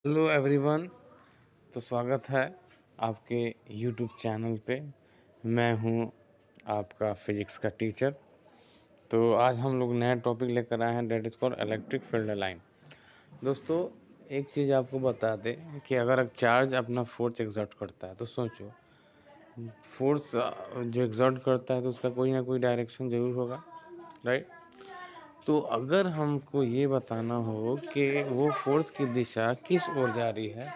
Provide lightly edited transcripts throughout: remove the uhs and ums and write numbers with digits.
Hello everyone. तो स्वागत है आपके यूट्यूब चैनल पे। मैं हूं आपका फिजिक्स का टीचर। तो आज हम लोग नया टॉपिक लेकर आए हैं, that is called electric field line. दोस्तों, एक चीज़ आपको बता दें कि अगर एक चार्ज अपना फोर्स एग्जर्ट करता है तो सोचो, फोर्स जो एग्जर्ट करता है तो उसका कोई ना कोई डायरेक्शन ज़रूर होगा, राइट। तो अगर हमको ये बताना हो कि वो फोर्स की दिशा किस ओर जा रही है,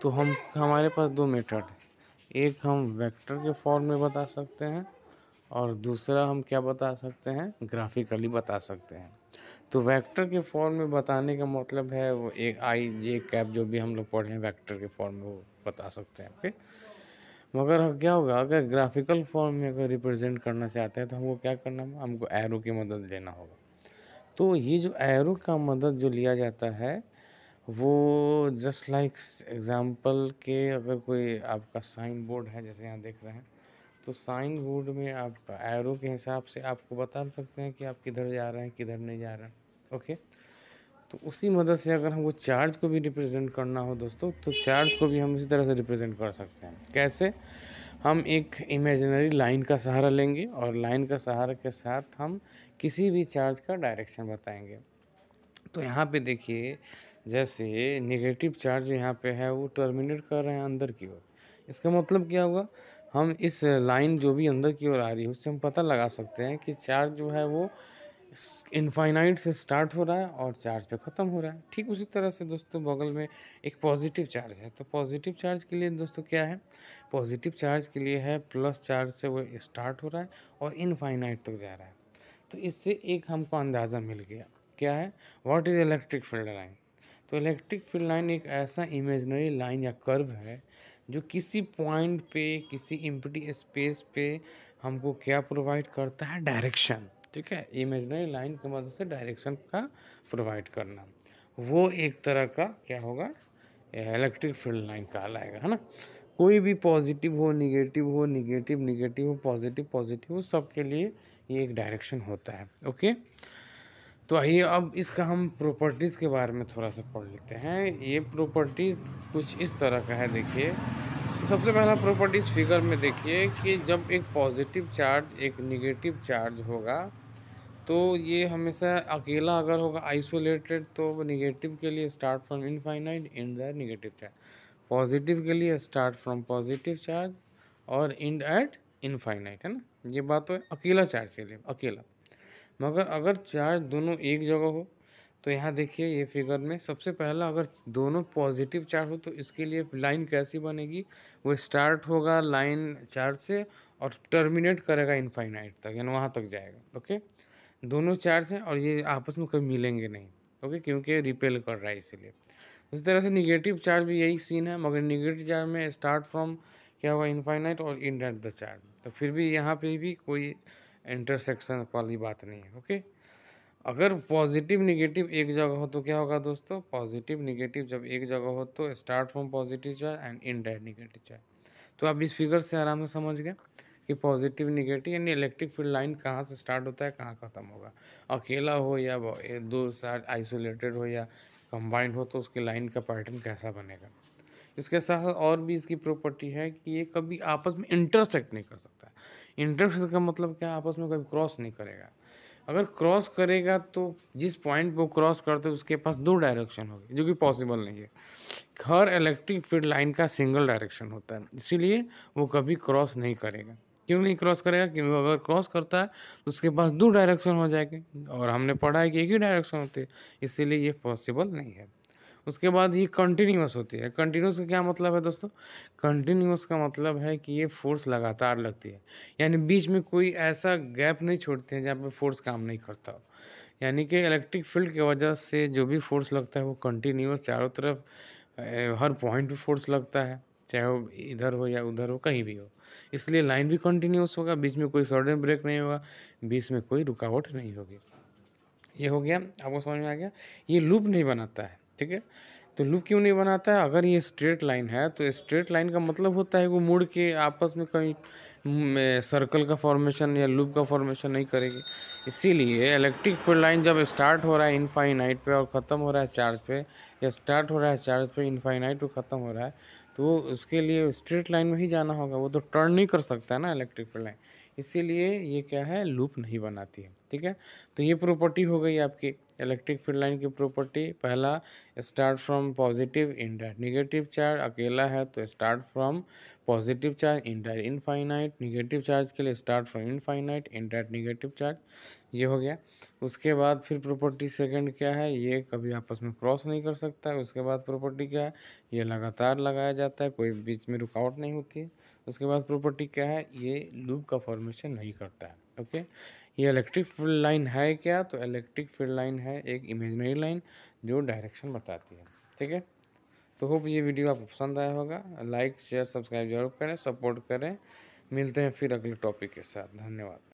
तो हमारे पास दो मेथड है। एक हम वेक्टर के फॉर्म में बता सकते हैं और दूसरा हम क्या बता सकते हैं, ग्राफिकली बता सकते हैं। तो वेक्टर के फॉर्म में बताने का मतलब है वो एक आई जे कैप जो भी हम लोग पढ़े हैं वेक्टर के फॉर्म में वो बता सकते हैं, ओके। मगर क्या होगा, अगर ग्राफिकल फॉर्म में अगर रिप्रेजेंट करना चाहते हैं तो हमको क्या करना है, हमको एरो की मदद लेना होगा। तो ये जो एरो का मदद जो लिया जाता है वो जस्ट लाइक एग्जांपल के, अगर कोई आपका साइन बोर्ड है जैसे यहाँ देख रहे हैं, तो साइन बोर्ड में आपका एरो के हिसाब से आपको बता सकते हैं कि आप किधर जा रहे हैं किधर नहीं जा रहे हैं, ओके। तो उसी मदद से अगर हमको चार्ज को भी रिप्रेजेंट करना हो दोस्तों, तो चार्ज को भी हम इसी तरह से रिप्रेजेंट कर सकते हैं। कैसे? हम एक इमेजिनरी लाइन का सहारा लेंगे और लाइन का सहारा के साथ हम किसी भी चार्ज का डायरेक्शन बताएंगे। तो यहाँ पे देखिए, जैसे नेगेटिव चार्ज यहाँ पे है वो टर्मिनेट कर रहे हैं अंदर की ओर। इसका मतलब क्या होगा, हम इस लाइन जो भी अंदर की ओर आ रही है उससे हम पता लगा सकते हैं कि चार्ज जो है वो इनफाइनाइट से स्टार्ट हो रहा है और चार्ज पे ख़त्म हो रहा है। ठीक उसी तरह से दोस्तों बगल में एक पॉजिटिव चार्ज है, तो पॉजिटिव चार्ज के लिए दोस्तों क्या है, पॉजिटिव चार्ज के लिए है प्लस चार्ज से वो स्टार्ट हो रहा है और इनफाइनाइट तक जा रहा है। तो इससे एक हमको अंदाज़ा मिल गया, क्या है, what is electric field line. तो इलेक्ट्रिक फील्ड लाइन एक ऐसा इमेजिनरी लाइन या कर्व है जो किसी पॉइंट पे किसी एम्प्टी स्पेस पे हमको क्या प्रोवाइड करता है, डायरेक्शन। ठीक है, इमेजिनरी लाइन की मदद से डायरेक्शन का प्रोवाइड करना, वो एक तरह का क्या होगा, इलेक्ट्रिक फील्ड लाइन कहलाएगा, है ना। कोई भी पॉजिटिव हो निगेटिव हो, निगेटिव निगेटिव हो, पॉजिटिव पॉजिटिव हो, सबके लिए ये एक डायरेक्शन होता है, ओके। तो आइए अब इसका हम प्रॉपर्टीज़ के बारे में थोड़ा सा पढ़ लेते हैं। ये प्रॉपर्टीज़ कुछ इस तरह का है, देखिए। सबसे पहला प्रॉपर्टीज़ फिगर में देखिए कि जब एक पॉजिटिव चार्ज एक निगेटिव चार्ज होगा तो ये हमेशा अकेला अगर होगा आइसोलेटेड, तो निगेटिव के लिए start from infinite in the negative charge, positive के लिए स्टार्ट फ्रॉम पॉजिटिव चार्ज और एंड एट इनफाइनाइट, है ना। ये बात तो है अकेला चार्ज के लिए, अकेला। मगर अगर चार्ज दोनों एक जगह हो, तो यहाँ देखिए ये फिगर में सबसे पहला, अगर दोनों पॉजिटिव चार्ज हो तो इसके लिए लाइन कैसी बनेगी, वो स्टार्ट होगा लाइन चार्ज से और टर्मिनेट करेगा इनफाइनाइट तक, यानी वहाँ तक जाएगा, ओके। दोनों चार्ज हैं और ये आपस में कभी मिलेंगे नहीं, ओके, क्योंकि रिपेल कर रहा है इसीलिए। उसी तरह से निगेटिव चार्ज भी यही सीन है, मगर निगेटिव चार्ज में स्टार्ट फ्रॉम क्या होगा, इनफाइनाइट और एंड एट द चार्ज। तो फिर भी यहाँ पे भी कोई इंटरसेक्शन वाली बात नहीं है, ओके। अगर पॉजिटिव निगेटिव एक जगह हो तो क्या होगा दोस्तों, पॉजिटिव निगेटिव जब एक जगह हो तो start from positive charge and end at negative charge. तो आप इस फिगर से आराम से समझ गए कि पॉजिटिव निगेटिव यानी इलेक्ट्रिक फील्ड लाइन कहाँ से स्टार्ट होता है कहाँ ख़त्म होगा। अकेला हो या दो साइड आइसोलेटेड हो या कंबाइंड हो, तो उसकी लाइन का पैटर्न कैसा बनेगा। इसके साथ साथ और भी इसकी प्रॉपर्टी है कि ये कभी आपस में इंटरसेक्ट नहीं कर सकता। इंटरसेक्ट का मतलब क्या, आपस में कभी क्रॉस नहीं करेगा। अगर क्रॉस करेगा तो जिस पॉइंट पे वो क्रॉस करते हैं उसके पास दो डायरेक्शन होगी, जो कि पॉसिबल नहीं है। हर इलेक्ट्रिक फील्ड लाइन का सिंगल डायरेक्शन होता है, इसीलिए वो कभी क्रॉस नहीं करेगा। क्यों नहीं क्रॉस करेगा, क्योंकि अगर क्रॉस करता है तो उसके पास दो डायरेक्शन हो जाएंगे, और हमने पढ़ा है कि एक ही डायरेक्शन होती है, इसीलिए ये पॉसिबल नहीं है। उसके बाद ये कंटिन्यूस होती है। कंटिन्यूस का क्या मतलब है दोस्तों, कंटिन्यूस का मतलब है कि ये फोर्स लगातार लगती है, यानी बीच में कोई ऐसा गैप नहीं छोड़ते हैं जहाँ पे फोर्स काम नहीं करता हो। यानी कि इलेक्ट्रिक फील्ड की वजह से जो भी फोर्स लगता है वो कंटिन्यूस चारों तरफ हर पॉइंट पे फोर्स लगता है, चाहे वो इधर हो या उधर हो, कहीं भी हो। इसलिए लाइन भी कंटिन्यूस होगा, बीच में कोई सडन ब्रेक नहीं होगा, बीच में कोई रुकावट नहीं होगी। ये हो गया, आपको समझ में आ गया। ये लूप नहीं बनाता है, ठीक है। तो लूप क्यों नहीं बनाता है? अगर ये स्ट्रेट लाइन है तो स्ट्रेट लाइन का मतलब होता है वो मुड़ के आपस में कहीं सर्कल का फॉर्मेशन या लूप का फॉर्मेशन नहीं करेगी। इसीलिए इलेक्ट्रिक फील्ड लाइन जब स्टार्ट हो रहा है इनफाइनाइट पे और ख़त्म हो रहा है चार्ज पे, या स्टार्ट हो रहा है चार्ज पे इनफाइनाइट पे ख़त्म हो रहा है, तो उसके लिए स्ट्रेट लाइन में ही जाना होगा। वो तो टर्न नहीं कर सकता है ना इलेक्ट्रिक फील्ड लाइन, इसीलिए ये क्या है, लूप नहीं बनाती है। ठीक है, तो ये प्रॉपर्टी हो गई आपकी इलेक्ट्रिक फील्ड लाइन की प्रॉपर्टी। पहला, start from positive indirect, negative charge अकेला है तो start from positive charge indirect infinite, negative charge के लिए start from infinite indirect negative charge, ये हो गया। उसके बाद फिर प्रॉपर्टी सेकंड क्या है, ये कभी आपस में क्रॉस नहीं कर सकता है। उसके बाद प्रॉपर्टी क्या है, ये लगातार लगाया जाता है, कोई बीच में रुकावट नहीं होती है। उसके बाद प्रॉपर्टी क्या है, ये लूप का फॉर्मेशन नहीं करता है। ओके, ये इलेक्ट्रिक फील्ड लाइन है क्या, तो इलेक्ट्रिक फील्ड लाइन है एक इमेजिनरी लाइन जो डायरेक्शन बताती है। ठीक है, तो होप ये वीडियो आपको पसंद आया होगा। लाइक शेयर सब्सक्राइब जरूर करें, सपोर्ट करें। मिलते हैं फिर अगले टॉपिक के साथ। धन्यवाद।